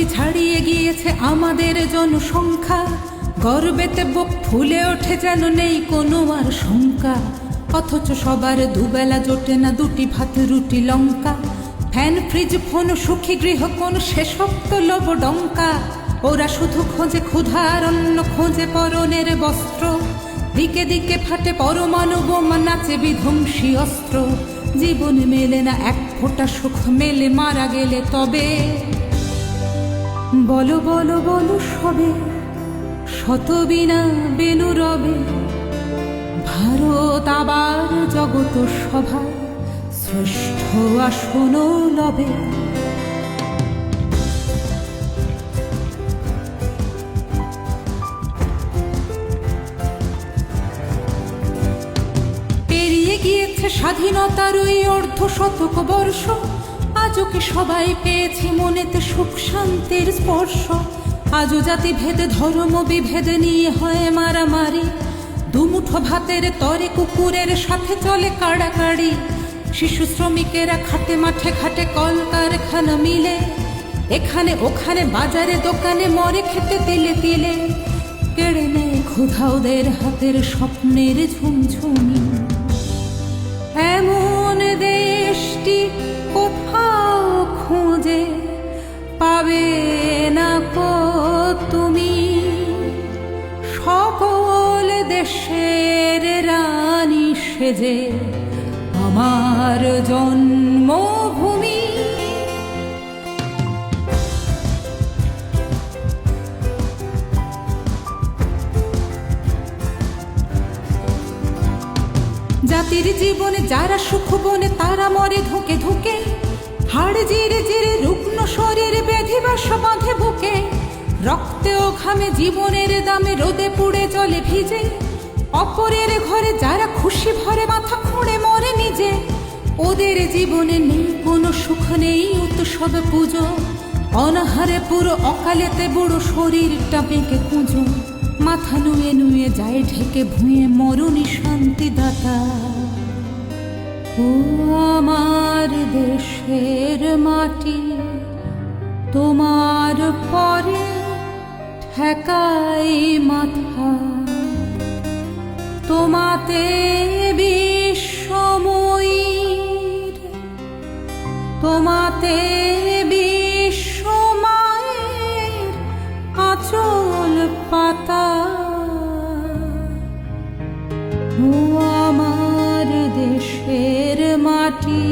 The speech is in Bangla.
কোটি ছাড়িয়ে গিয়েছে আমাদের জনসংখ্যা, গর্বেতে বুক ফুলে ওঠে যেন নেই কোনো আর শঙ্কা। অথচ সবার দুবেলা জোটে না দুটি ভাত রুটি লঙ্কা, ফ্যান ফ্রিজ ফোন সুখী গৃহ কোন শেষোক্ত লোভ ডঙ্কা। ওরা শুধু খোঁজে ক্ষুধার অন্ন, খোঁজে পরনের বস্ত্র, দিকে দিকে ফাটে পরমাণু বোমা, নাচে বিধ্বংসী অস্ত্র। জীবন মেলে না এক ফোঁটা সুখ, মেলে মারা গেলে তবে। বলো বলো বলো সবে, শত বিনা বেনু রবে, ভারত আবার জগত সভায় শ্রেষ্ঠ আসন লবে। পেরিয়ে গিয়েছে স্বাধীনতার ওই অর্ধশতক বর্ষ, আজও কি সবাই পেয়েছি মনেতে সুখ শান্তির স্পর্শ? আজও জাতি ভেদে ধর্ম বিভেদে নিয়ে হয় মারামারি, দুমুঠো ভাতের তরে কুকুরের সাথে চলে কাড়াকাড়ি। শিশু শ্রমিকেরা খাটে মাঠে ঘাটে কলকারখানা মিলে, এখানে ওখানে বাজারে দোকানে মরে খেতে তিলে তিলে। কেড়ে নেয় ক্ষুধা ওদের হাতের স্বপ্নের ঝুমঝুমি। এমন দেশটি কোথাও খুঁজে পাবে না কো তুমি, সকল দেশের রানী সেজে আমার জন্মভূমি। জাতির জীবনে যারা সুখ বনে তারা মরে ধুকে ধুকে, হাড় জিরে জিরে রুগ্ন শরীর ব্যাধি বাস বাঁধে বুকে। রক্তে ও ঘামে জীবনের দামে রোদে পুড়ে জলে ভিজে, অপরের ঘরে যারা খুশি ভরে মাথা খুঁড়ে মরে নিজে। ওদের জীবনে নেই কোনো সুখ, নেই উৎসব পুজো, অনাহারে পুরো অকালেতে বুড়ো শরীরটা বেঁকে কুঁজো। মাথা নুয়ে নুয়ে যায় ঢেকে ভুঁয়ে মরণী শান্তিদাতা। ও আমার দেশের মাটি, তোমার পরে ঠেকাই মাথা, তোমাতে বিশ্বময়ীর, তোমাতে বিশ্বমায়ের আঁচল পাতা। ও আমার দেশের মাটি।